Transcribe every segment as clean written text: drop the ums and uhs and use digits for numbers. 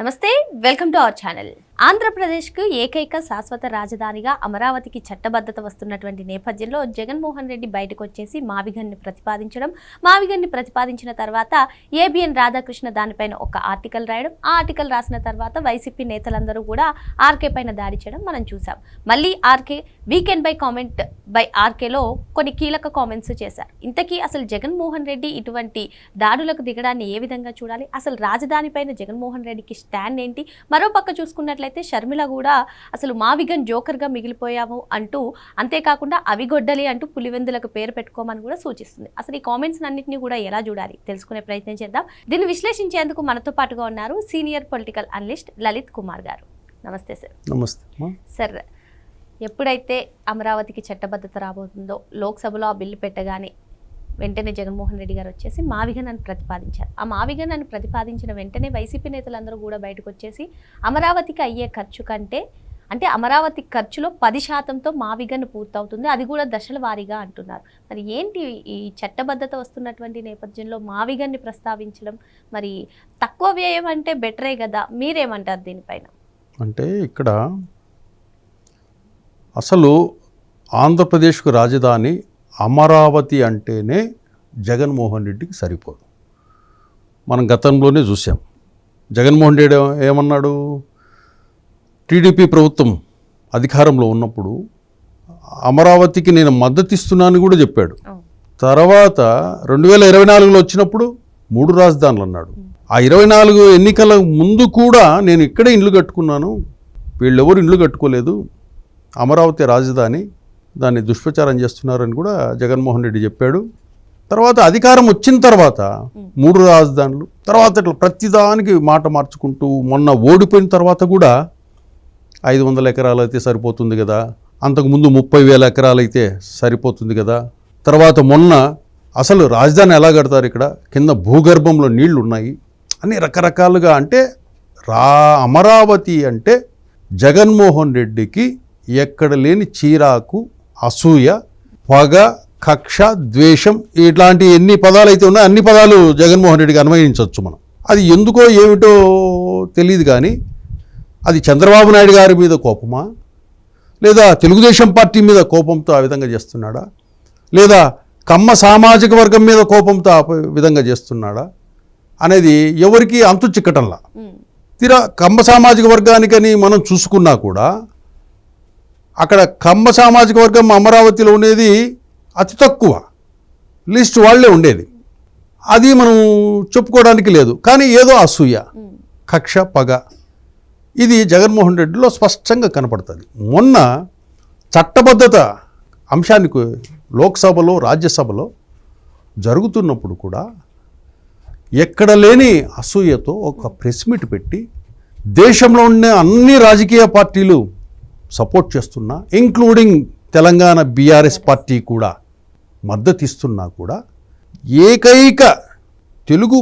నమస్తే, welcome to our channel. ఆంధ్రప్రదేశ్కు ఏకైక శాశ్వత రాజధానిగా అమరావతికి చట్టబద్ధత వస్తున్నటువంటి నేపథ్యంలో జగన్మోహన్ రెడ్డి బయటకు వచ్చేసి మావిగన్ని ప్రతిపాదించిన తర్వాత ఏబిఎన్ రాధాకృష్ణ దానిపైన ఒక ఆర్టికల్ రాయడం, ఆ ఆర్టికల్ రాసిన తర్వాత వైసీపీ నేతలందరూ కూడా ఆర్కే పైన దాడి చేయడం మనం చూసాం. మళ్ళీ ఆర్కే వీకెండ్ కామెంట్ బై ఆర్కేలో కొన్ని కీలక కామెంట్స్ చేశారు. ఇంతకీ అసలు జగన్మోహన్ రెడ్డి ఇటువంటి దాడులకు దిగడాన్ని ఏ విధంగా చూడాలి, అసలు రాజధాని పైన జగన్మోహన్ రెడ్డికి స్టాండ్ ఏంటి? మరో పక్క చూసుకున్నట్లయితే షర్మిల కూడా అసలు మావిగన్ జోకర్గా మిగిలిపోయాము అంటూ, అంతేకాకుండా అవిగొడ్డలి అంటూ పులివెందులకు పేరు పెట్టుకోమని కూడా సూచిస్తుంది. అసలు ఈ కామెంట్స్ అన్నింటినీ కూడా ఎలా చూడాలి తెలుసుకునే ప్రయత్నం చేద్దాం. దీన్ని విశ్లేషించేందుకు మనతో పాటుగా ఉన్నారు senior political analyst Lalit Kumar గారు. నమస్తే సార్. నమస్తే సార్. ఎప్పుడైతే అమరావతికి చట్టబద్ధత రాబోతుందో లోక్సభలో ఆ బిల్లు పెట్టగానే వెంటనే జగన్మోహన్ రెడ్డి గారు వచ్చేసి మావిగన్ అని ప్రతిపాదించారు. ఆ మావిగన్ అని ప్రతిపాదించిన వెంటనే వైసీపీ నేతలందరూ కూడా బయటకు వచ్చేసి అమరావతికి అయ్యే ఖర్చు కంటే, అంటే అమరావతి ఖర్చులో 10%తో మావిగన్ పూర్తవుతుంది, అది కూడా దశల వారీగా అంటున్నారు. మరి ఏంటి ఈ చట్టబద్ధత వస్తున్నటువంటి నేపథ్యంలో మావిగన్ని ప్రస్తావించడం? మరి తక్కువ వ్యయం అంటే బెటరే కదా, మీరేమంటారు దీనిపైన? అంటే ఇక్కడ అసలు ఆంధ్రప్రదేశ్కు రాజధాని అమరావతి అంటేనే జగన్మోహన్ రెడ్డికి సరిపోదు. మనం గతంలోనే చూసాం. జగన్మోహన్ రెడ్డి ఏమన్నాడు? టీడీపీ ప్రభుత్వం అధికారంలో ఉన్నప్పుడు అమరావతికి నేను మద్దతు ఇస్తున్నానని కూడా చెప్పాడు. తర్వాత 2024లో వచ్చినప్పుడు 3 రాజధానులు అన్నాడు. ఆ 24 ఎన్నికల ముందు కూడా నేను ఇక్కడే ఇండ్లు కట్టుకున్నాను, వీళ్ళెవరు ఇండ్లు కట్టుకోలేదు, అమరావతి రాజధాని, దాన్ని దుష్ప్రచారం చేస్తున్నారని కూడా జగన్మోహన్ రెడ్డి చెప్పాడు. తర్వాత అధికారం వచ్చిన తర్వాత 3 రాజధానులు, తర్వాత ఇట్లా ప్రతిదానికి మాట మార్చుకుంటూ మొన్న ఓడిపోయిన తర్వాత కూడా 500 ఎకరాలు అయితే సరిపోతుంది కదా, అంతకుముందు 30,000 ఎకరాలు అయితే సరిపోతుంది కదా, తర్వాత మొన్న అసలు రాజధాని ఎలా కడతారు, ఇక్కడ కింద భూగర్భంలో నీళ్లు ఉన్నాయి అని రకరకాలుగా. అంటే అమరావతి అంటే జగన్మోహన్ రెడ్డికి ఎక్కడ లేని చీరాకు, అసూయ, పగ, కక్ష, ద్వేషం, ఇట్లాంటి ఎన్ని పదాలు అయితే ఉన్నాయో అన్ని పదాలు జగన్మోహన్ రెడ్డికి అన్వయించవచ్చు మనం. అది ఎందుకో ఏమిటో తెలియదు కానీ అది చంద్రబాబు నాయుడు గారి మీద కోపమా, లేదా తెలుగుదేశం పార్టీ మీద కోపంతో ఆ విధంగా చేస్తున్నాడా, లేదా కమ్మ సామాజిక వర్గం మీద కోపంతో ఆ విధంగా చేస్తున్నాడా అనేది ఎవరికి అంతు చిక్కటంలా. తీరా కమ్మ సామాజిక వర్గానికని మనం చూసుకున్నా కూడా అక్కడ కమ్మ సామాజిక వర్గం అమరావతిలో ఉండేది అతి తక్కువ, లిస్ట్ వాళ్లే ఉండేది. అది మనం చెప్పుకోవడానికి లేదు. కానీ ఏదో అసూయ, కక్ష, పగ ఇది జగన్మోహన్ రెడ్డిలో స్పష్టంగా కనపడుతుంది. మొన్న చట్టబద్ధత అంశానికి లోక్సభలో, రాజ్యసభలో జరుగుతున్నప్పుడు కూడా ఎక్కడ లేని అసూయతో ఒక ప్రెస్ మీట్ పెట్టి దేశంలో ఉన్న అన్ని రాజకీయ పార్టీలు సపోర్ట్ చేస్తున్నా, ఇంక్లూడింగ్ తెలంగాణ బీఆర్ఎస్ పార్టీ కూడా మద్దతు ఇస్తున్నా కూడా ఏకైక తెలుగు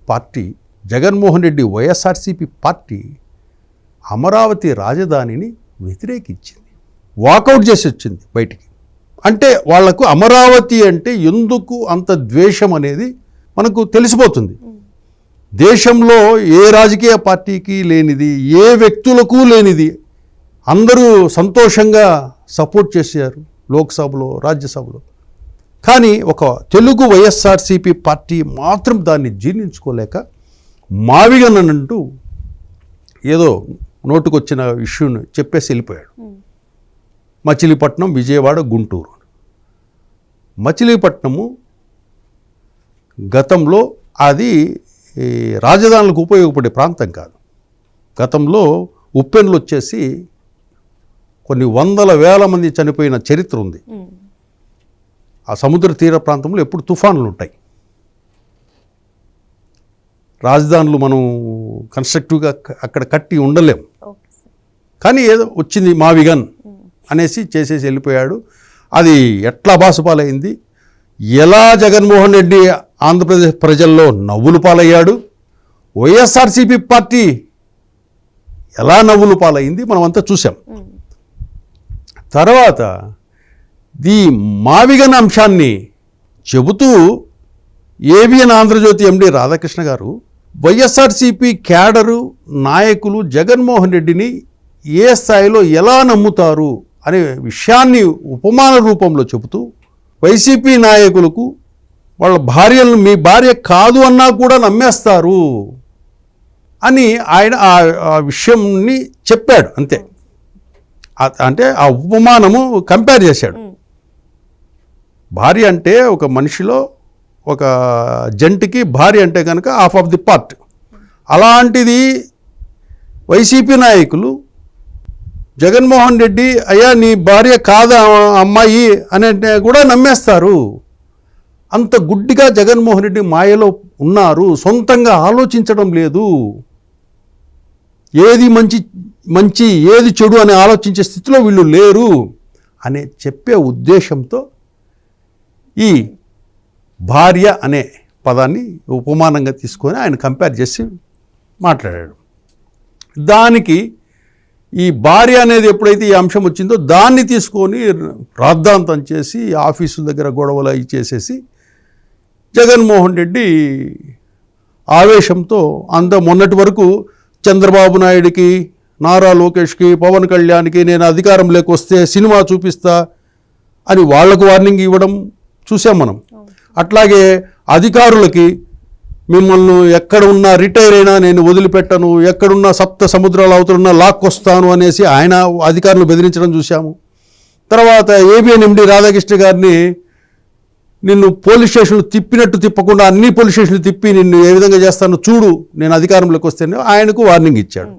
పార్టీ జగన్మోహన్ రెడ్డి వైఎస్ఆర్సీపీ పార్టీ అమరావతి రాజధానిని వ్యతిరేకించింది, వాకౌట్ చేసి వచ్చింది బయటికి. అంటే వాళ్లకు అమరావతి అంటే ఎందుకు అంత ద్వేషం అనేది మనకు తెలిసిపోతుంది. దేశంలో ఏ రాజకీయ పార్టీకి లేనిది, ఏ వ్యక్తులకు లేనిది, అందరూ సంతోషంగా సపోర్ట్ చేశారు లోక్సభలో, రాజ్యసభలో. కానీ ఒక తెలుగు వైఎస్ఆర్సీపీ పార్టీ మాత్రం దాన్ని జీర్ణించుకోలేక మావిగన్ అంటూ ఏదో నోటుకొచ్చిన ఇష్యూని చెప్పేసి వెళ్ళిపోయాడు. మచిలీపట్నం, విజయవాడ, గుంటూరు. మచిలీపట్నము గతంలో అది రాజధానులకు ఉపయోగపడే ప్రాంతం కాదు. గతంలో ఉప్పెన్లు వచ్చేసి కొన్ని 100,000 మంది చనిపోయిన చరిత్ర ఉంది. ఆ సముద్ర తీర ప్రాంతంలో ఎప్పుడు తుఫానులు ఉంటాయి. రాజధానులు మనం కన్స్ట్రక్టివ్గా అక్కడ కట్టి ఉండలేం. కానీ ఏదో వచ్చింది మావిగన్ అనేసి చేసేసి వెళ్ళిపోయాడు. అది ఎట్లా బాసుపాలైంది, ఎలా జగన్మోహన్ రెడ్డి ఆంధ్రప్రదేశ్ ప్రజల్లో నవ్వులు పాలయ్యాడు, వైఎస్ఆర్సీపీ పార్టీ ఎలా నవ్వులు పాలైంది మనమంతా చూసాం. తర్వాత ఈ మావిగన్ అంశాన్ని చెబుతూ ఏబిఎన్ ఆంధ్రజ్యోతి ఎండి రాధాకృష్ణ గారు వైఎస్ఆర్సీపీ క్యాడరు నాయకులు జగన్మోహన్ రెడ్డిని ఏ స్థాయిలో ఎలా నమ్ముతారు అనే విషయాన్ని ఉపమాన రూపంలో చెబుతూ వైసీపీ నాయకులకు వాళ్ళ భార్యలను మీ భార్య కాదు అన్నా కూడా నమ్మేస్తారు అని ఆయన ఆ విషయంని చెప్పాడు. అంతే. అంటే ఆ ఉపమానము కంపేర్ చేశాడు. భార్య అంటే ఒక మనిషిలో ఒక జంటికి భార్య అంటే కనుక హాఫ్ ఆఫ్ ది పార్ట్. అలాంటిది వైసీపీ నాయకులు జగన్మోహన్ రెడ్డి అయ్యా నీ భార్య కాదా అమ్మాయి అని అంటే కూడా నమ్మేస్తారు. అంత గుడ్డిగా జగన్మోహన్ రెడ్డి మాయలో ఉన్నారు. సొంతంగా ఆలోచించడం లేదు. ఏది మంచి ఏది చెడు అని ఆలోచించే స్థితిలో వీళ్ళు లేరు అనే చెప్పే ఉద్దేశంతో ఈ భార్య అనే పదాన్ని ఉపమానంగా తీసుకొని ఆయన కంపేర్ చేసి మాట్లాడాడు. దానికి ఈ భార్య అనేది ఎప్పుడైతే ఈ అంశం వచ్చిందో దాన్ని తీసుకొని రాద్ధాంతం చేసి ఆఫీసుల దగ్గర గొడవలు అవి చేసేసి జగన్మోహన్ రెడ్డి ఆవేశంతో మొన్నటి వరకు చంద్రబాబు నాయుడికి, నారా లోకేష్కి, పవన్ కళ్యాణ్కి నేను అధికారంలోకి వస్తే సినిమా చూపిస్తా అని వాళ్లకు వార్నింగ్ ఇవ్వడం చూసాం మనం. అట్లాగే అధికారులకి మిమ్మల్ని ఎక్కడ ఉన్నా రిటైర్ అయినా నేను వదిలిపెట్టను, ఎక్కడున్నా సప్త సముద్రాల అవతలున్నా లాక్కొస్తాను అనేసి ఆయన అధికారులు బెదిరించడం చూశాము. తర్వాత ఏబిఎన్ ఎండి రాధాకృష్ణ గారిని నిన్ను పోలీస్ స్టేషన్లు తిప్పినట్టు తిప్పకుండా అన్ని పోలీస్ స్టేషన్లు తిప్పి నిన్ను ఏ విధంగా చేస్తానో చూడు నేను అధికారంలోకి వస్తేనే ఆయనకు వార్నింగ్ ఇచ్చాడు.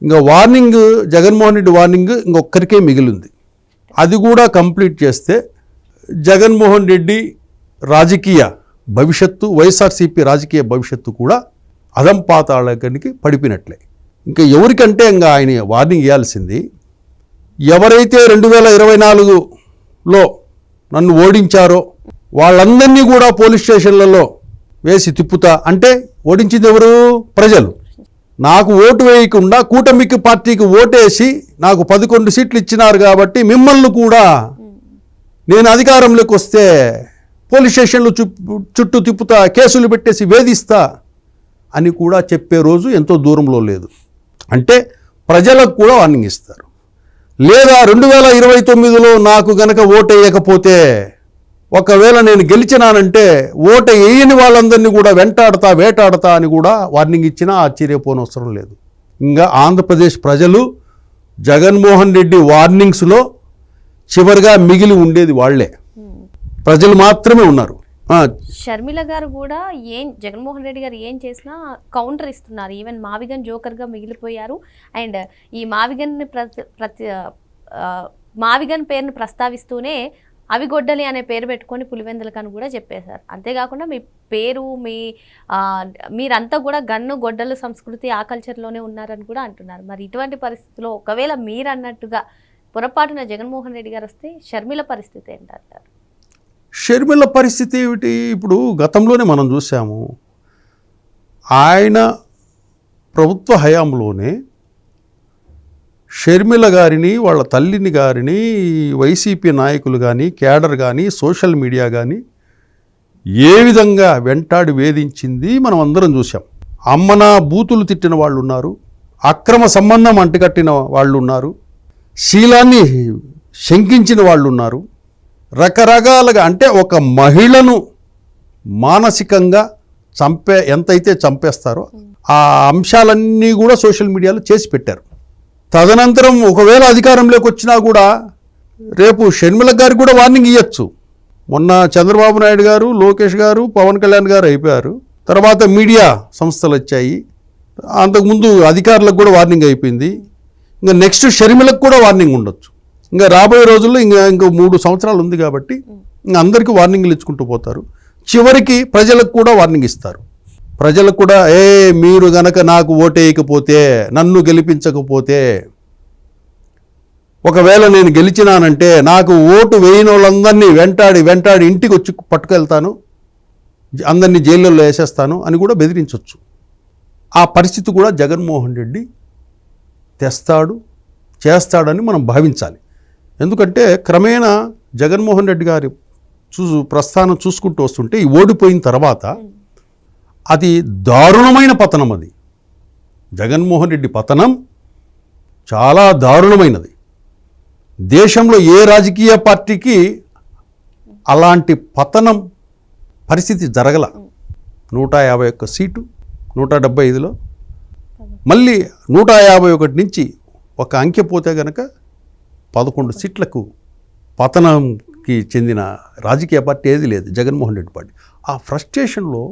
ఇంకా వార్నింగ్ జగన్మోహన్ రెడ్డి వార్నింగ్ ఇంకొక్కరికే మిగిలింది. అది కూడా కంప్లీట్ చేస్తే జగన్మోహన్ రెడ్డి రాజకీయ భవిష్యత్తు, వైఎస్ఆర్సీపీ రాజకీయ భవిష్యత్తు కూడా అధంపాతాళానికి పడిపోయినట్లే. ఇంకా ఎవరికంటే ఇంకా ఆయన వార్నింగ్ ఇవ్వాల్సింది ఎవరైతే 2024లో నన్ను ఓడించారో వాళ్ళందరినీ కూడా పోలీస్ స్టేషన్లలో వేసి తిప్పుతా అంటే ఓడించింది ఎవరు? ప్రజలు. నాకు ఓటు వేయకుండా కూటమికి పార్టీకి ఓటేసి నాకు 11 సీట్లు ఇచ్చినారు కాబట్టి మిమ్మల్ని కూడా నేను అధికారంలోకి వస్తే పోలీస్ స్టేషన్లు చుట్టూ తిప్పుతా, కేసులు పెట్టేసి వేధిస్తా అని కూడా చెప్పే రోజు ఎంతో దూరంలో లేదు. అంటే ప్రజలకు కూడా వార్నింగ్ ఇస్తారు. లేదా 2029లో నాకు గనక ఓటు వేయకపోతే, ఒకవేళ నేను గెలిచినానంటే ఓటు వేయని వాళ్ళందరినీ కూడా వేటాడతా అని కూడా వార్నింగ్ ఇచ్చినా ఆశ్చర్యపోనవసరం లేదు. ఇంకా ఆంధ్రప్రదేశ్ ప్రజలు జగన్మోహన్ రెడ్డి వార్నింగ్స్లో చివరిగా మిగిలి ఉండేది వాళ్లే, ప్రజలు మాత్రమే ఉన్నారు. షర్మిల గారు కూడా జగన్మోహన్ రెడ్డి గారు ఏం చేసినా కౌంటర్ ఇస్తున్నారు. ఈవెన్ మావిగన్ జోకర్గా మిగిలిపోయారు. అండ్ ఈ మావిగన్ పేరును ప్రస్తావిస్తూనే అవిగొడ్డలి అనే పేరు పెట్టుకొని పులివెందులకని కూడా చెప్పేశారు. అంతేకాకుండా మీ పేరు మీరంతా కూడా గన్ను గొడ్డలు సంస్కృతి ఆ కల్చర్లోనే ఉన్నారని కూడా అంటున్నారు. మరి ఇటువంటి పరిస్థితుల్లో ఒకవేళ మీరు అన్నట్టుగా పొరపాటున జగన్మోహన్ రెడ్డి గారు వస్తే షర్మిల పరిస్థితి ఏంటంటారు? షర్మిల పరిస్థితి ఏమిటి? ఇప్పుడు గతంలోనే మనం చూసాము, ఆయన ప్రభుత్వ హయాంలోనే షర్మిల గారిని, వాళ్ళ తల్లిని గారిని వైసీపీ నాయకులు కానీ, క్యాడర్ కానీ, సోషల్ మీడియా కానీ ఏ విధంగా వెంటాడి వేధించింది మనం అందరం చూసాం. అమ్మన బూతులు తిట్టిన వాళ్ళు ఉన్నారు, అక్రమ సంబంధం అంటుకట్టిన వాళ్ళు ఉన్నారు, శీలాన్ని శంకించిన వాళ్ళు ఉన్నారు. రకరకాలుగా అంటే ఒక మహిళను మానసికంగా ఎంతైతే చంపేస్తారో ఆ అంశాలన్నీ కూడా సోషల్ మీడియాలో చేసి పెట్టారు. తదనంతరం ఒకవేళ అధికారంలోకి వచ్చినా కూడా రేపు షర్మిల గారికి కూడా వార్నింగ్ ఇవ్వచ్చు. మొన్న చంద్రబాబు నాయుడు గారు, లోకేష్ గారు, పవన్ కళ్యాణ్ గారు అయిపోయారు. తర్వాత మీడియా సంస్థలు వచ్చాయి. అంతకుముందు అధికారులకు కూడా వార్నింగ్ అయిపోయింది. ఇంకా నెక్స్ట్ షర్మిలకు కూడా వార్నింగ్ ఉండొచ్చు. ఇంకా రాబోయే రోజుల్లో ఇంకో 3 సంవత్సరాలు ఉంది కాబట్టి ఇంకా అందరికీ వార్నింగ్లు ఇచ్చుకుంటూ పోతారు. చివరికి ప్రజలకు కూడా వార్నింగ్ ఇస్తారు. ప్రజలకు కూడా మీరు గనక నాకు ఓటేయకపోతే, నన్ను గెలిపించకపోతే, ఒకవేళ నేను గెలిచినానంటే నాకు ఓటు వేయని వాళ్ళందరినీ వెంటాడి ఇంటికి వచ్చి పట్టుకెళ్తాను, అందరినీ జైళ్ళల్లో వేసేస్తాను అని కూడా బెదిరించవచ్చు. ఆ పరిస్థితి కూడా జగన్మోహన్ రెడ్డి చేస్తాడని మనం భావించాలి. ఎందుకంటే క్రమేణా జగన్మోహన్ రెడ్డి గారి ప్రస్థానం చూసుకుంటూ వస్తుంటే ఈ ఓడిపోయిన తర్వాత అది దారుణమైన పతనం. అది జగన్మోహన్ రెడ్డి పతనం చాలా దారుణమైనది. దేశంలో ఏ రాజకీయ పార్టీకి అలాంటి పతనం పరిస్థితి జరగల. 151 సీటు 175లో మళ్ళీ 151 నుంచి ఒక అంకె పోతే గనక 11 సీట్లకు పతనంకి చెందిన రాజకీయ పార్టీ ఏది లేదు, జగన్మోహన్ రెడ్డి పార్టీ. ఆ ఫ్రస్ట్రేషన్లో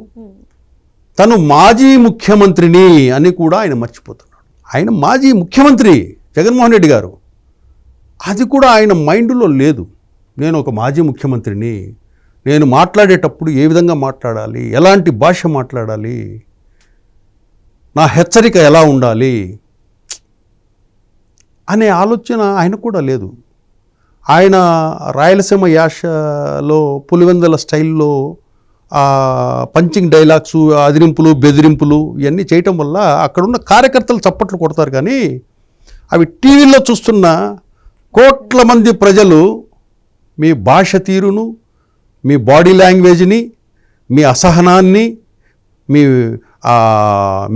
తను మాజీ ముఖ్యమంత్రిని అని కూడా ఆయన మర్చిపోతున్నాడు. ఆయన మాజీ ముఖ్యమంత్రి జగన్మోహన్ రెడ్డి గారు, అది కూడా ఆయన మైండ్లో లేదు. నేను ఒక మాజీ ముఖ్యమంత్రిని, నేను మాట్లాడేటప్పుడు ఏ విధంగా మాట్లాడాలి, ఎలాంటి భాష మాట్లాడాలి, నా హెచ్చరిక ఎలా ఉండాలి అనే ఆలోచన ఆయన కూడా లేదు. ఆయన రాయలసీమ యాసలో పులివెందుల స్టైల్లో పంచింగ్ డైలాగ్స్, అదిరింపులు బెదిరింపులు ఇవన్నీ చేయటం వల్ల అక్కడున్న కార్యకర్తలు చప్పట్లు కొడతారు. కానీ అవి టీవీలో చూస్తున్న కోట్ల మంది ప్రజలు మీ భాష తీరును, మీ బాడీ లాంగ్వేజ్ని, మీ అసహనాన్ని,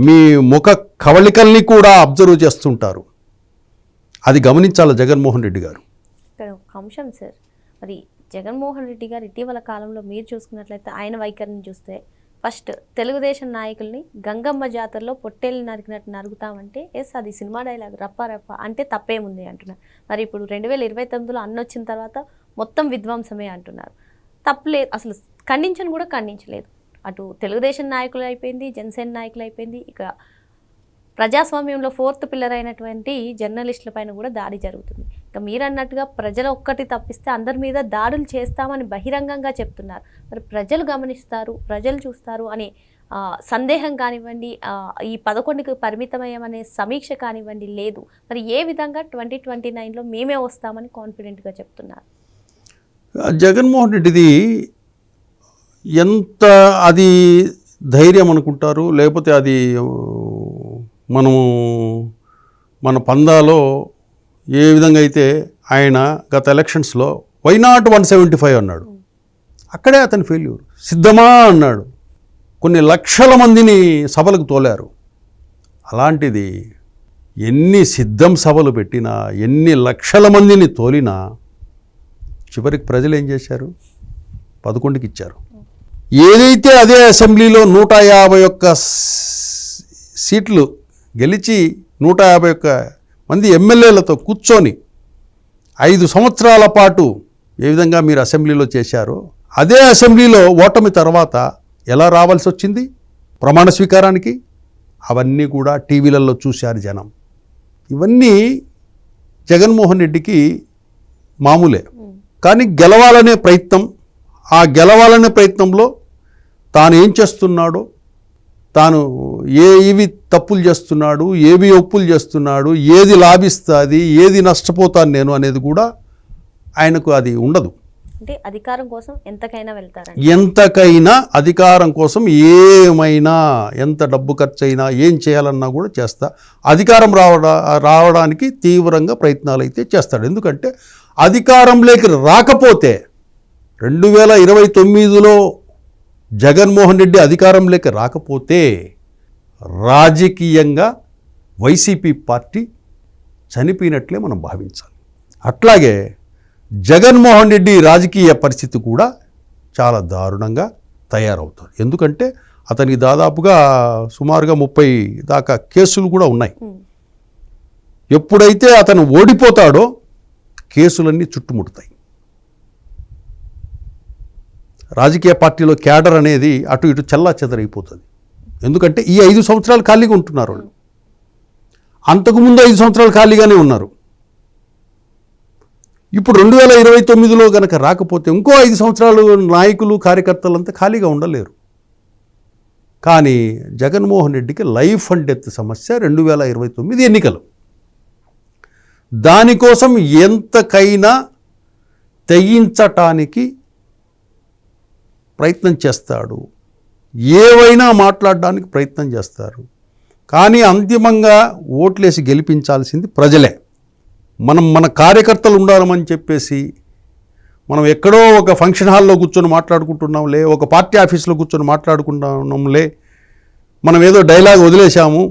మీ ముఖ కవళికల్ని కూడా అబ్జర్వ్ చేస్తుంటారు. అది గమనించాలి జగన్మోహన్ రెడ్డి గారు. ఇక్కడ ఒక అంశం సార్, మరి జగన్మోహన్ రెడ్డి గారు ఇటీవల కాలంలో మీరు చూసుకున్నట్లయితే ఆయన వైఖరిని చూస్తే ఫస్ట్ తెలుగుదేశం నాయకుల్ని గంగమ్మ జాతరలో పొట్టేళ్ళు నరికినట్టు నరుగుతామంటే ఎస్ అది సినిమా డైలాగ్, రప్ప రప్ప అంటే తప్పేముంది అంటున్నారు. మరి ఇప్పుడు 2029లో అన్నొచ్చిన తర్వాత మొత్తం విధ్వంసమే అంటున్నారు. తప్పలేదు, అసలు ఖండించని కూడా ఖండించలేదు. అటు తెలుగుదేశం నాయకులు అయిపోయింది, జనసేన నాయకులు అయిపోయింది, ఇక ప్రజాస్వామ్యంలో 4th పిల్లర్ అయినటువంటి జర్నలిస్టుల పైన కూడా దాడి జరుగుతుంది. ఇక మీరు అన్నట్టుగా ప్రజలు ఒక్కటి తప్పిస్తే అందరి మీద దాడులు చేస్తామని బహిరంగంగా చెప్తున్నారు. మరి ప్రజలు గమనిస్తారు, ప్రజలు చూస్తారు అనే సందేహం కానివ్వండి, ఈ 11కి పరిమితమయ్యామనే సమీక్ష కానివ్వండి లేదు. మరి ఏ విధంగా 2029లో మేమే వస్తామని కాన్ఫిడెంట్గా చెప్తున్నారు? జగన్మోహన్ రెడ్డిది ఎంత అది ధైర్యం అనుకుంటారు, లేకపోతే అది మన పందాలో ఏ విధంగా అయితే ఆయన గత ఎలక్షన్స్లో వై నాట్ 175 అన్నాడు, అక్కడే అతని ఫెయిల్యూర్. సిద్ధమా అన్నాడు, కొన్ని లక్షల మందిని సభలకు తోలారు. అలాంటిది ఎన్ని సిద్ధం సభలు పెట్టినా, ఎన్ని లక్షల మందిని తోలినా చివరికి ప్రజలు ఏం చేశారు? 11కి ఇచ్చారు. ఏదైతే అదే అసెంబ్లీలో 151 సీట్లు గెలిచి 151 మంది ఎమ్మెల్యేలతో కూర్చొని 5 సంవత్సరాల పాటు ఏ విధంగా మీరు అసెంబ్లీలో చేశారో అదే అసెంబ్లీలో ఓటమి తర్వాత ఎలా రావాల్సి వచ్చింది ప్రమాణ స్వీకారానికి, అవన్నీ కూడా టీవీలలో చూశారు జనం. ఇవన్నీ జగన్మోహన్ రెడ్డికి మామూలే. కానీ గెలవాలనే ప్రయత్నం, ఆ గెలవాలనే ప్రయత్నంలో తాను ఏం చేస్తున్నాడో, తాను ఏవి తప్పులు చేస్తున్నాడు, ఏవి ఒప్పులు చేస్తున్నాడు, ఏది లాభిస్తుంది, ఏది నష్టపోతాను నేను అనేది కూడా ఆయనకు అది ఉండదు. అంటే అధికారం కోసం ఎంతకైనా వెళ్తారు, ఎంతకైనా అధికారం కోసం ఏమైనా, ఎంత డబ్బు ఖర్చు అయినా, ఏం చేయాలన్నా కూడా చేస్తా. అధికారం రావడానికి తీవ్రంగా ప్రయత్నాలు అయితే చేస్తాడు. ఎందుకంటే అధికారంలోకి రాకపోతే 2029లో జగన్మోహన్ రెడ్డి అధికారంలోకి రాకపోతే రాజకీయంగా వైసీపీ పార్టీ చనిపోయినట్లే మనం భావించాలి. అట్లాగే జగన్మోహన్ రెడ్డి రాజకీయ పరిస్థితి కూడా చాలా దారుణంగా తయారవుతుంది. ఎందుకంటే అతనికి దాదాపుగా సుమారుగా 30 దాకా కేసులు కూడా ఉన్నాయి. ఎప్పుడైతే అతను ఓడిపోతాడో కేసులన్నీ చుట్టుముడతాయి. రాజకీయ పార్టీలో క్యాడర్ అనేది అటు ఇటు చల్లా చెదరైపోతుంది. ఎందుకంటే ఈ 5 సంవత్సరాలు ఖాళీగా ఉంటున్నారు వాళ్ళు. అంతకుముందు 5 సంవత్సరాలు ఖాళీగానే ఉన్నారు. ఇప్పుడు 2029లో కనుక రాకపోతే ఇంకో 5 సంవత్సరాలు నాయకులు కార్యకర్తలంతా ఖాళీగా ఉండలేరు. కానీ జగన్మోహన్ రెడ్డికి లైఫ్ అండ్ డెత్ సమస్య 2029 ఎన్నికలు. దానికోసం ఎంతకైనా తెగించటానికి ప్రయత్నం చేస్తాడు, ఏవైనా మాట్లాడడానికి ప్రయత్నం చేస్తారు. కానీ అంతిమంగా ఓట్లేసి గెలిపించాల్సింది ప్రజలే. మన కార్యకర్తలు ఉండాలని చెప్పేసి మనం ఎక్కడో ఒక ఫంక్షన్ హాల్లో కూర్చొని మాట్లాడుకుంటున్నాంలే, ఒక పార్టీ ఆఫీస్లో కూర్చొని మాట్లాడుకుంటున్నాంలే, మనం ఏదో డైలాగ్ వదిలేశాము,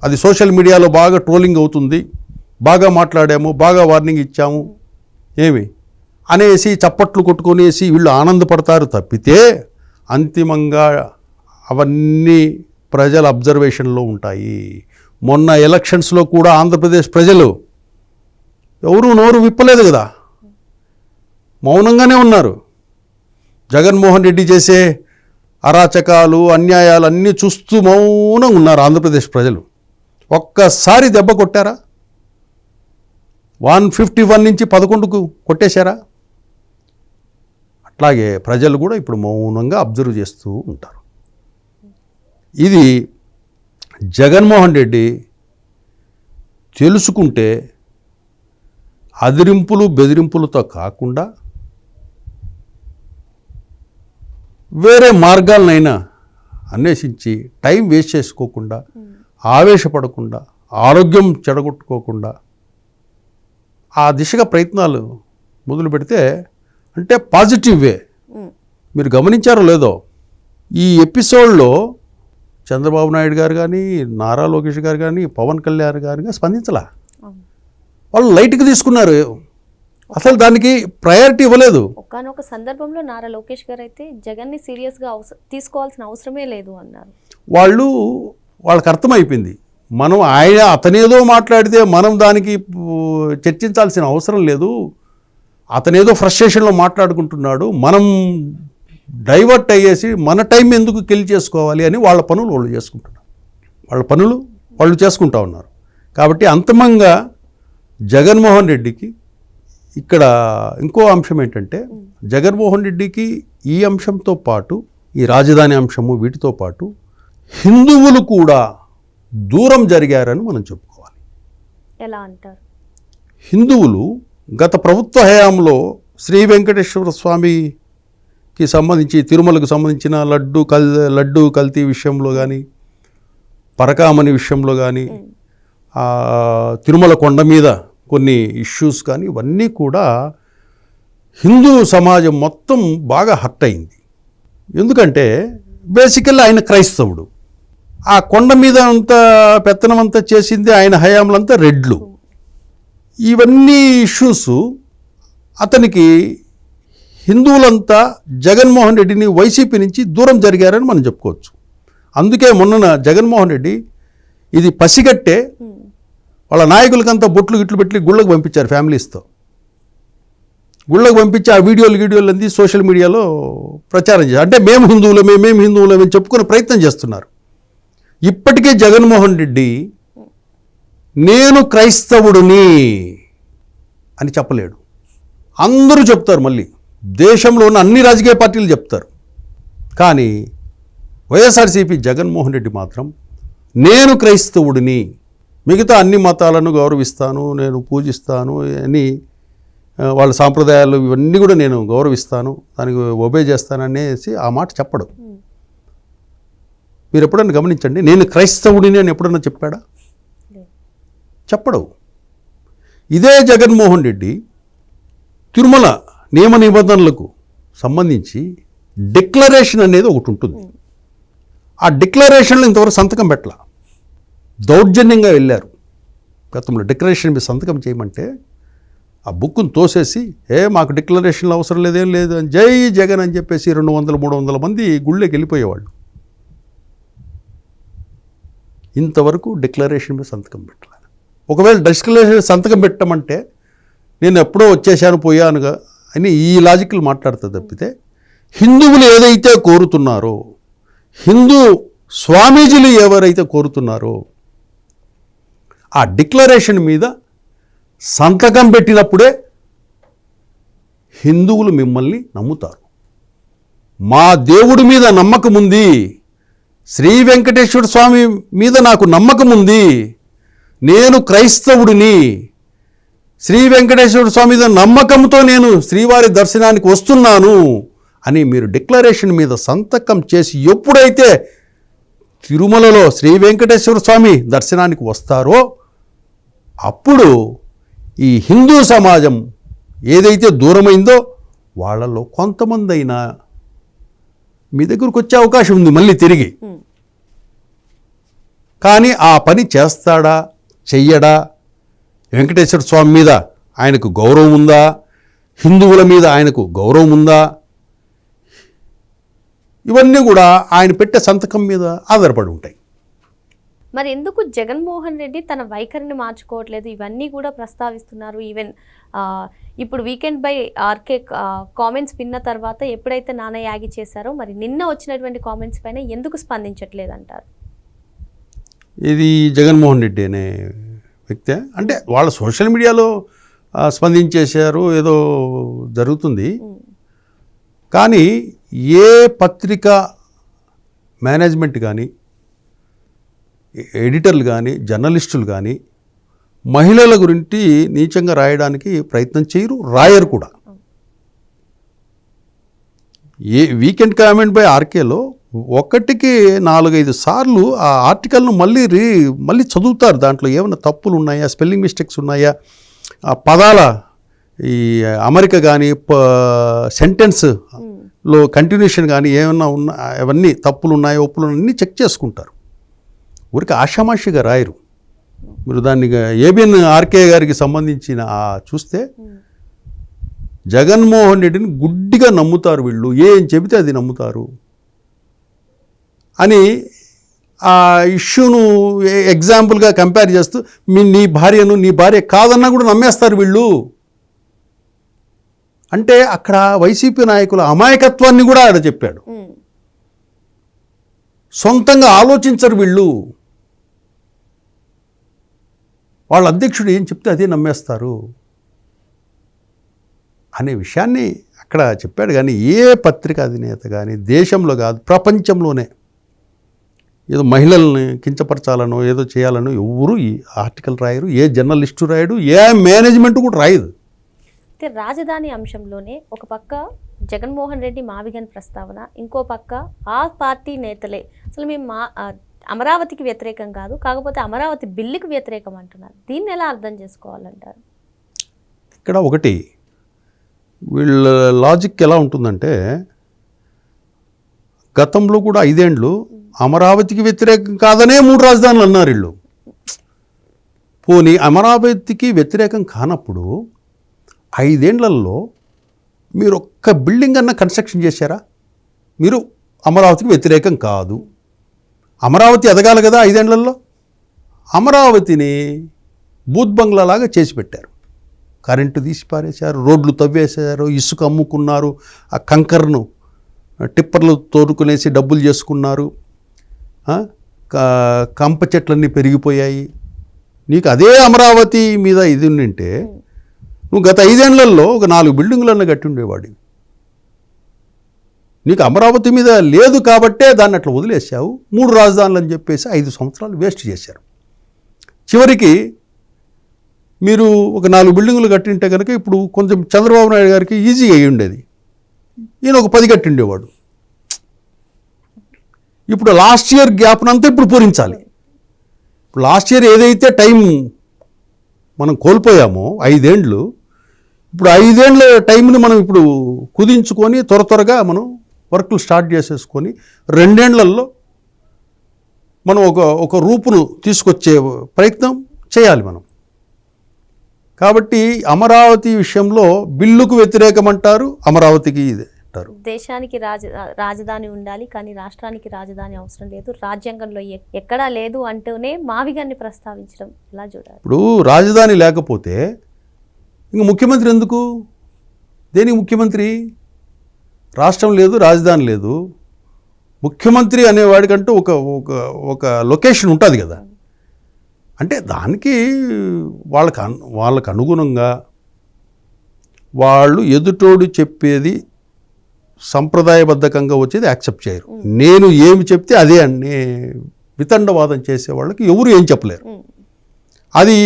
అది సోషల్ మీడియాలో బాగా ట్రోలింగ్ అవుతుంది, బాగా మాట్లాడాము, బాగా వార్నింగ్ ఇచ్చాము ఏమి అనేసి చప్పట్లు కొట్టుకొనేసి వీళ్ళు ఆనందపడతారు తప్పితే అంతిమంగా అవన్నీ ప్రజల అబ్జర్వేషన్లో ఉంటాయి. మొన్న ఎలక్షన్స్లో కూడా ఆంధ్రప్రదేశ్ ప్రజలు ఎవరూ నోరు విప్పలేదు కదా, మౌనంగానే ఉన్నారు. జగన్మోహన్ రెడ్డి చేసే అరాచకాలు అన్యాయాలు అన్నీ చూస్తూ మౌనంగా ఉన్నారు ఆంధ్రప్రదేశ్ ప్రజలు. ఒక్కసారి దెబ్బ కొట్టారా? 151 నుంచి 11కు కొట్టేశారా? అట్లాగే ప్రజలు కూడా ఇప్పుడు మౌనంగా అబ్జర్వ్ చేస్తూ ఉంటారు. ఇది జగన్మోహన్ రెడ్డి తెలుసుకుంటే అదిరింపులు బెదిరింపులతో కాకుండా వేరే మార్గాలనైనా అన్వేషించి టైం వేస్ట్ చేసుకోకుండా, ఆవేశపడకుండా, ఆరోగ్యం చెడగొట్టుకోకుండా ఆ దిశగా ప్రయత్నాలు మొదలు పెడితే అంటే పాజిటివ్ వే. మీరు గమనించారో లేదో, ఈ ఎపిసోడ్లో చంద్రబాబు నాయుడు గారు కానీ, నారా లోకేష్ గారు కానీ, పవన్ కళ్యాణ్ గారు కానీ స్పందించలా. వాళ్ళు లైట్గా తీసుకున్నారు, అసలు దానికి ప్రయారిటీ ఇవ్వలేదు. ఒకానొక సందర్భంలో నారా లోకేష్ గారు అయితే జగన్ని సీరియస్గా తీసుకోవాల్సిన అవసరమే లేదు అన్నారు. వాళ్ళకి అర్థమైపోయింది, మనం అతనేదో మాట్లాడితే మనం దానికి చర్చించాల్సిన అవసరం లేదు, అతనేదో ఫ్రస్ట్రేషన్లో మాట్లాడుకుంటున్నాడు, మనం డైవర్ట్ అయ్యేసి మన టైం ఎందుకు కిల్ చేసుకోవాలి అని వాళ్ళ పనులు వాళ్ళు చేసుకుంటున్నారు, వాళ్ళ పనులు వాళ్ళు చేసుకుంటా ఉన్నారు. కాబట్టి అంతిమంగా జగన్మోహన్ రెడ్డికి ఇక్కడ ఇంకో అంశం ఏంటంటే, జగన్మోహన్ రెడ్డికి ఈ అంశంతో పాటు ఈ రాజధాని అంశము వీటితో పాటు హిందువులు కూడా దూరం జరిగారని మనం చెప్పుకోవాలి. ఎలా అంటారు? హిందువులు గత ప్రభుత్వ హయాంలో శ్రీ వెంకటేశ్వర స్వామికి సంబంధించి, తిరుమలకు సంబంధించిన లడ్డు కల్తీ విషయంలో కానీ, పరకామణి విషయంలో కానీ, తిరుమల కొండ మీద కొన్ని ఇష్యూస్ కానీ, ఇవన్నీ కూడా హిందూ సమాజం మొత్తం బాగా హర్ట్ అయింది. ఎందుకంటే బేసికల్లీ ఆయన క్రైస్తవుడు, ఆ కొండ మీద అంతా పెత్తనం అంతా చేసింది ఆయన హయాంలంతా రెడ్లు. ఇవన్నీ ఇష్యూస్ అతనికి హిందువులంతా జగన్మోహన్ రెడ్డిని వైసీపీ నుంచి దూరం జరిగారని మనం చెప్పుకోవచ్చు. అందుకే మొన్న జగన్మోహన్ రెడ్డి ఇది పసిగట్టే వాళ్ళ నాయకులకంతా బొట్లు గిట్లు పెట్టి గుళ్ళకు పంపించారు, ఫ్యామిలీస్తో గుళ్ళకు పంపించి ఆ వీడియోలు అంది సోషల్ మీడియాలో ప్రచారం చేశారు. అంటే మేము హిందువులమే చెప్పుకునే ప్రయత్నం చేస్తున్నారు. ఇప్పటికే జగన్మోహన్ రెడ్డి నేను క్రైస్తవుడిని అని చెప్పలేడు. అందరూ చెప్తారు, మళ్ళీ దేశంలో ఉన్న అన్ని రాజకీయ పార్టీలు చెప్తారు. కానీ వైఎస్ఆర్సీపీ జగన్మోహన్ రెడ్డి మాత్రం నేను క్రైస్తవుడిని, మిగతా అన్ని మతాలను గౌరవిస్తాను, నేను పూజిస్తాను అని, వాళ్ళ సాంప్రదాయాలు ఇవన్నీ కూడా నేను గౌరవిస్తాను, దానికి ఒబే చేస్తాననేసి ఆ మాట చెప్పడు. మీరు ఎప్పుడన్నా గమనించండి, నేను క్రైస్తవుడిని అని ఎప్పుడన్నా చెప్పాడా? చెప్పడు. ఇదే జగన్మోహన్ రెడ్డి తిరుమల నియమ నిబంధనలకు సంబంధించి డిక్లరేషన్ అనేది ఒకటి ఉంటుంది. ఆ డిక్లరేషన్లో ఇంతవరకు సంతకం పెట్టాల, దౌర్జన్యంగా వెళ్ళారు. గతంలో డిక్లరేషన్ మీద సంతకం చేయమంటే ఆ బుక్ను తోసేసి మాకు డిక్లరేషన్లు అవసరం లేదేం లేదు అని జై జగన్ అని చెప్పేసి 200-300 మంది గుళ్ళకి వెళ్ళిపోయేవాళ్ళు. ఇంతవరకు డిక్లరేషన్ మీద సంతకం పెట్టాలి. ఒకవేళ డిక్లరేషన్ సంతకం పెట్టమంటే నేను ఎప్పుడో వచ్చేసాను పోయానుగా అని ఈ లాజిక్లు మాట్లాడుతుంది తప్పితే, హిందువులు ఏదైతే కోరుతున్నారో, హిందూ స్వామీజీలు ఎవరైతే కోరుతున్నారో ఆ డిక్లరేషన్ మీద సంతకం పెట్టినప్పుడే హిందువులు మిమ్మల్ని నమ్ముతారు. మా దేవుడి మీద నమ్మకం ఉంది, శ్రీ వెంకటేశ్వర స్వామి మీద నాకు నమ్మకం ఉంది, నేను క్రైస్తవుడిని, శ్రీ వెంకటేశ్వర స్వామి మీద నమ్మకంతో నేను శ్రీవారి దర్శనానికి వస్తున్నాను అని మీరు డిక్లరేషన్ మీద సంతకం చేసి ఎప్పుడైతే తిరుమలలో శ్రీ వెంకటేశ్వర స్వామి దర్శనానికి వస్తారో అప్పుడు ఈ హిందూ సమాజం ఏదైతే దూరమైందో వాళ్ళలో కొంతమంది అయినా మీ దగ్గరకు వచ్చే అవకాశం ఉంది మళ్ళీ తిరిగి. కానీ ఆ పని చేస్తాడా చెయ్యడా, వెంకటేశ్వర స్వామి మీద ఆయనకు గౌరవం ఉందా, హిందువుల మీద ఆయనకు గౌరవం ఉందా, ఇవన్నీ కూడా ఆయన పెట్టే సంతకం మీద ఆధారపడి ఉంటాయి. మరి ఎందుకు జగన్మోహన్ రెడ్డి తన వైఖరిని మార్చుకోవట్లేదు? ఇవన్నీ కూడా ప్రస్తావిస్తున్నారు. ఈవెన్ ఇప్పుడు వీకెండ్ బై ఆర్కే కామెంట్స్ విన్న తర్వాత ఎప్పుడైతే నాన్న యాగి చేశారో మరి నిన్న వచ్చినటువంటి కామెంట్స్ పైన ఎందుకు స్పందించట్లేదు అంటారు? ఇది జగన్మోహన్ రెడ్డి అనే వ్యక్తి అంటే వాళ్ళ సోషల్ మీడియాలో స్పందించేశారు, ఏదో జరుగుతుంది. కానీ ఏ పత్రిక మేనేజ్మెంట్ కానీ, ఎడిటర్లు కానీ, జర్నలిస్టులు కానీ మహిళల గురించి నీచంగా రాయడానికి ప్రయత్నం చేయరు, రాయరు కూడా. ఏ వీకెండ్ కామెంట్ బై ఆర్కేలో 1-4-5 సార్లు ఆ ఆర్టికల్ను మళ్ళీ చదువుతారు. దాంట్లో ఏమైనా తప్పులు ఉన్నాయా, స్పెల్లింగ్ మిస్టేక్స్ ఉన్నాయా, ఆ పదాల ఈ అమరిక కానీ, సెంటెన్స్లో కంటిన్యూషన్ కానీ ఏమైనా ఉన్నా, అవన్నీ తప్పులు ఉన్నాయో ఒప్పులు అన్నీ చెక్ చేసుకుంటారు. ఊరికి ఆషామాషిగా రాయరు. మీరు దాన్ని ఏబిఎన్ ఆర్కే గారికి సంబంధించిన చూస్తే జగన్మోహన్ రెడ్డిని గుడ్డిగా నమ్ముతారు వీళ్ళు, ఏం చెబితే అది నమ్ముతారు అని ఆ ఇష్యూను ఎగ్జాంపుల్గా కంపేర్ చేస్తూ నీ భార్య కాదన్నా కూడా నమ్మేస్తారు వీళ్ళు. అంటే అక్కడ వైసీపీ నాయకుల అమాయకత్వాన్ని కూడా ఆడ చెప్పాడు. సొంతంగా ఆలోచించరు వీళ్ళు. వాళ్ళ అధ్యక్షుడు ఏం చెప్తే అదే నమ్మేస్తారు అనే విషయాన్ని అక్కడ చెప్పాడు. కానీ ఏ పత్రిక అధినేత కానీ దేశంలో కాదు ప్రపంచంలోనే ఏదో మహిళల్ని కించపరచాలనో ఏదో చేయాలనో ఎవరు ఈ ఆర్టికల్ రాయరు, ఏ జర్నలిస్టు రాయడు, ఏ మేనేజ్మెంట్ కూడా రాయదు. అయితే రాజధాని అంశంలోనే ఒక పక్క జగన్మోహన్ రెడ్డి మావిగన్ ప్రస్తావన, ఇంకో పక్క ఆ పార్టీ నేతలే అసలు మేము అమరావతికి వ్యతిరేకం కాదు, కాకపోతే అమరావతి బిల్లుకి వ్యతిరేకం అంటున్నారు. దీన్ని ఎలా అర్థం చేసుకోవాలంటారు? ఇక్కడ ఒకటి వీళ్ళ లాజిక్ ఎలా ఉంటుందంటే, గతంలో కూడా 5 ఏళ్ళు అమరావతికి వ్యతిరేకం కాదనే 3 రాజధానులు అన్నారు వీళ్ళు. పోనీ అమరావతికి వ్యతిరేకం కానప్పుడు 5 ఏళ్లలో మీరు ఒక్క బిల్డింగ్ అన్న కన్స్ట్రక్షన్ చేశారా? మీరు అమరావతికి వ్యతిరేకం కాదు, అమరావతి ఎదగాలి కదా 5 ఏళ్లలో. అమరావతిని బూత్ బంగ్లాలాగా చేసి పెట్టారు. కరెంటు తీసి పారేశారు, రోడ్లు తవ్వేశారు, ఇసుక అమ్ముకున్నారు, ఆ కంకర్ను టిప్పర్లు తోడుకునేసి డబ్బులు చేసుకున్నారు, కంప చెట్లన్నీ పెరిగిపోయాయి. నీకు అదే అమరావతి మీద ఇది ఉండింటే నువ్వు గత 5 ఏళ్లలో ఒక 4 బిల్డింగులన్నా కట్టి ఉండేవాడివి. నీకు అమరావతి మీద లేదు కాబట్టే దాన్ని అట్లా వదిలేసావు. 3 రాజధానులు అని చెప్పేసి 5 సంవత్సరాలు వేస్ట్ చేశారు. చివరికి మీరు ఒక 4 బిల్డింగులు కట్టింటే కనుక ఇప్పుడు కొంచెం చంద్రబాబు నాయుడు గారికి ఈజీగా అయ్యి ఉండేది. ఈయన ఒక 10 కట్టిండేవాడు. ఇప్పుడు లాస్ట్ ఇయర్ గ్యాప్నంతా ఇప్పుడు పూరించాలి. ఇప్పుడు లాస్ట్ ఇయర్ ఏదైతే టైం మనం కోల్పోయామో 5 ఏళ్ళు, ఇప్పుడు 5 ఏళ్ళ టైంని మనం ఇప్పుడు కుదించుకొని త్వరగా మనం వర్క్లు స్టార్ట్ చేసేసుకొని 2 ఏళ్లలో మనం ఒక రూపును తీసుకొచ్చే ప్రయత్నం చేయాలి మనం. కాబట్టి అమరావతి విషయంలో బిల్లుకు వ్యతిరేకం అంటారు, అమరావతికి ఇది అంటారు. దేశానికి రాజధాని ఉండాలి, కానీ రాష్ట్రానికి రాజధాని అవసరం లేదు, రాజ్యాంగంలో ఎక్కడా లేదు అంటూనే మావిగాన్ని ప్రస్తావించడం ఎలా చూడాలి? ఇప్పుడు రాజధాని లేకపోతే ఇంక ముఖ్యమంత్రి ఎందుకు? దేనికి ముఖ్యమంత్రి? రాష్ట్రం లేదు, రాజధాని లేదు, ముఖ్యమంత్రి అనేవాడికంటూ ఒక లొకేషన్ ఉంటుంది కదా. అంటే దానికి వాళ్ళకు అనుగుణంగా వాళ్ళు ఎదుటోడు చెప్పేది సంప్రదాయబద్ధకంగా వచ్చేది యాక్సెప్ట్ చేయరు. నేను ఏమి చెప్తే అదే అనే వితండవాదం చేసే వాళ్ళకి ఎవరు ఏం చెప్పలేరు. అది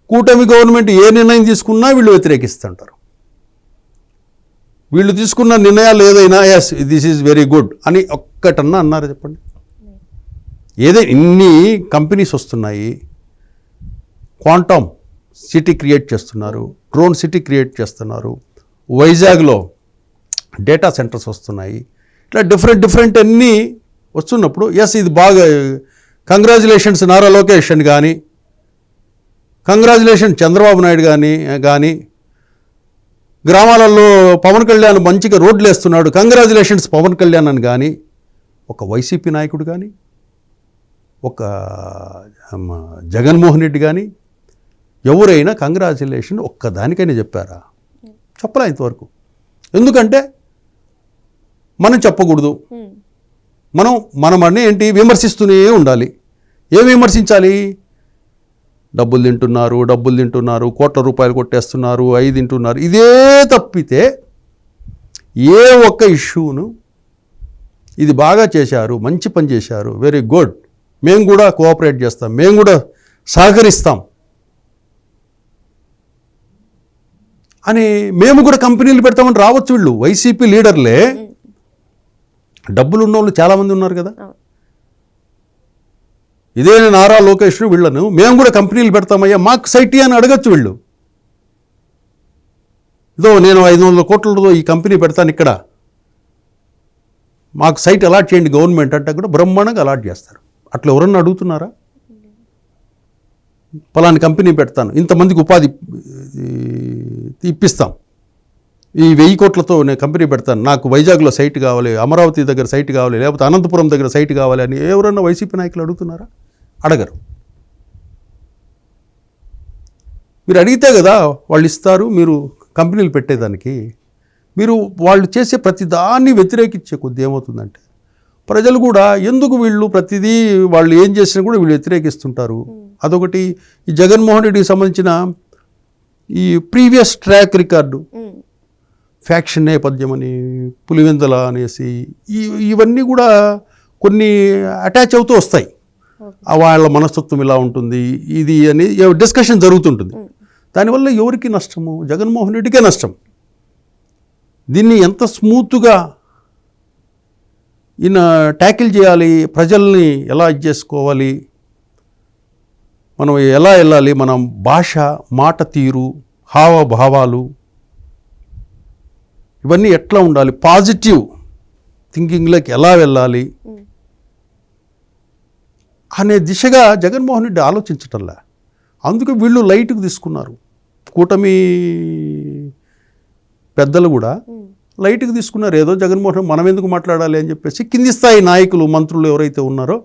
కూటమి గవర్నమెంట్ ఏ నిర్ణయం తీసుకున్నా వీళ్ళు వ్యతిరేకిస్తుంటారు. వీళ్ళు తీసుకున్న నిర్ణయాలు ఏదైనా yes this is very good అని ఒక్కటన్నా అన్నారు చెప్పండి? ఏదైనా ఇన్ని కంపెనీస్ వస్తున్నాయి, క్వాంటమ్ సిటీ క్రియేట్ చేస్తున్నారు, డ్రోన్ సిటీ క్రియేట్ చేస్తున్నారు, వైజాగ్లో డేటా సెంటర్స్ వస్తున్నాయి, ఇట్లా డిఫరెంట్ అన్నీ వస్తున్నప్పుడు ఎస్ ఇది బాగా కంగ్రాచులేషన్స్ నారా లోకేష్ అని కానీ, కంగ్రాచులేషన్ చంద్రబాబు నాయుడు కానీ గ్రామాలలో పవన్ కళ్యాణ్ మంచిగా రోడ్లు వేస్తున్నాడు, కంగ్రాచులేషన్స్ పవన్ కళ్యాణ్ అని కానీ ఒక వైసీపీ నాయకుడు కానీ, ఒక జగన్మోహన్ రెడ్డి కానీ ఎవరైనా కంగ్రాచులేషన్ ఒక్కదానికైనా చెప్పారా? చెప్పలే ఇంతవరకు. ఎందుకంటే మనం చెప్పకూడదు. మనం ఏంటి విమర్శిస్తూనే ఉండాలి. ఏం విమర్శించాలి? డబ్బులు తింటున్నారు, కోట్ల రూపాయలు కొట్టేస్తున్నారు, అవి తింటున్నారు, ఇదే తప్పితే ఏ ఒక్క ఇష్యూను ఇది బాగా చేశారు, మంచి పని చేశారు, వెరీ గుడ్, మేము కూడా కోఆపరేట్ చేస్తాం, మేము కూడా సహకరిస్తాం అని, మేము కూడా కంపెనీలు పెడతామని రావచ్చు. వీళ్ళు వైసీపీ లీడర్లే, డబ్బులు ఉన్నోళ్ళు చాలామంది ఉన్నారు కదా. ఇదే నారా లోకేష్ వీళ్ళను మేము కూడా కంపెనీలు పెడతామయ్యా, మాకు సైట్ అని అడగచ్చు వీళ్ళు. ఇదో నేను 500 కోట్లతో ఈ కంపెనీ పెడతాను ఇక్కడ, మాకు సైట్ అలాట్ చేయండి గవర్నమెంట్ అంటే కూడా బ్రహ్మాండంగా అలాట్ చేస్తారు. అట్లా ఎవరన్నా అడుగుతున్నారా? పలాని కంపెనీ పెడతాను, ఇంతమందికి ఉపాధి ఇప్పిస్తాం, ఈ 1000 కోట్లతో నేను కంపెనీ పెడతాను, నాకు వైజాగ్లో సైట్ కావాలి, అమరావతి దగ్గర సైట్ కావాలి, లేకపోతే అనంతపురం దగ్గర సైట్ కావాలి అని ఎవరన్నా వైసీపీ నాయకులు అడుగుతున్నారా? అడగరు. మీరు అడిగితే కదా వాళ్ళు ఇస్తారు, మీరు కంపెనీలు పెట్టేదానికి. మీరు వాళ్ళు చేసే ప్రతిదాన్ని వ్యతిరేకించే కొద్ది ఏమవుతుందంటే ప్రజలు కూడా ఎందుకు వీళ్ళు ప్రతిదీ వాళ్ళు ఏం చేసినా కూడా వీళ్ళు వ్యతిరేకిస్తుంటారు. అదొకటి. ఈ జగన్మోహన్ రెడ్డికి సంబంధించిన ఈ ప్రీవియస్ ట్రాక్ రికార్డు, ఫ్యాక్షన్ నేపథ్యం అని, పులివెందల అనేసి, ఇవన్నీ కూడా కొన్ని అటాచ్ అవుతూ వస్తాయి. వాళ్ళ మనస్తత్వం ఇలా ఉంటుంది, ఇది అని డిస్కషన్ జరుగుతుంటుంది. దానివల్ల ఎవరికి నష్టము? జగన్మోహన్ రెడ్డికే నష్టం. దీన్ని ఎంత స్మూత్గా ఈయన ట్యాకిల్ చేయాలి, ప్రజల్ని ఎలా ఇది చేసుకోవాలి, మనం ఎలా వెళ్ళాలి, మనం భాష, మాట తీరు, హావభావాలు ఇవన్నీ ఎట్లా ఉండాలి, పాజిటివ్ థింకింగ్లోకి ఎలా వెళ్ళాలి అనే దిశగా జగన్మోహన్ రెడ్డి ఆలోచించటంలా. అందుకే వీళ్ళు లైట్కి తీసుకున్నారు. కూటమి పెద్దలు కూడా లైట్కి తీసుకున్నారు. ఏదో జగన్మోహన్ రెడ్డి మనం ఎందుకు మాట్లాడాలి అని చెప్పేసి కింది స్థాయి నాయకులు, మంత్రులు ఎవరైతే ఉన్నారో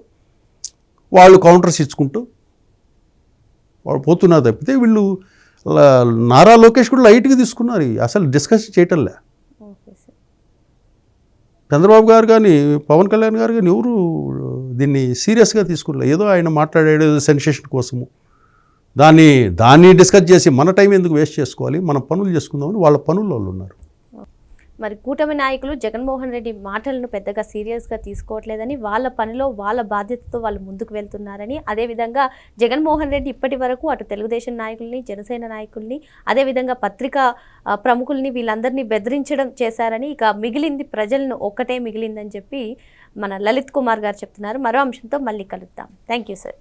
వాళ్ళు కౌంటర్స్ ఇచ్చుకుంటూ వాళ్ళు పోతున్నారు తప్పితే వీళ్ళు నారా లోకేష్ కూడా లైట్గా తీసుకున్నారు. అసలు డిస్కస్ చేయటంలే. చంద్రబాబు గారు కానీ, పవన్ కళ్యాణ్ గారు కానీ ఎవరు దీన్ని సీరియస్గా తీసుకున్నారు. ఏదో ఆయన మాట్లాడేది సెన్సేషన్ కోసము, దాన్ని డిస్కస్ చేసి మన టైం ఎందుకు వేస్ట్ చేసుకోవాలి, మన పనులు చేసుకుందామని వాళ్ళ పనుల్లో వాళ్ళు ఉన్నారు. మరి కూటమి నాయకులు జగన్మోహన్ రెడ్డి మాటలను పెద్దగా సీరియస్గా తీసుకోవట్లేదని, వాళ్ళ పనిలో వాళ్ళ బాధ్యతతో వాళ్ళు ముందుకు వెళ్తున్నారని, అదేవిధంగా జగన్మోహన్ రెడ్డి ఇప్పటి వరకు అటు తెలుగుదేశం నాయకుల్ని, జనసేన నాయకుల్ని, అదేవిధంగా పత్రికా ప్రముఖుల్ని వీళ్ళందరినీ బెదిరించడం చేశారని, ఇక మిగిలింది ప్రజలను ఒక్కటే మిగిలిందని చెప్పి మన లలిత్ కుమార్ గారు చెప్తున్నారు. మరో అంశంతో మళ్ళీ కలుద్దాం. Thank you sir.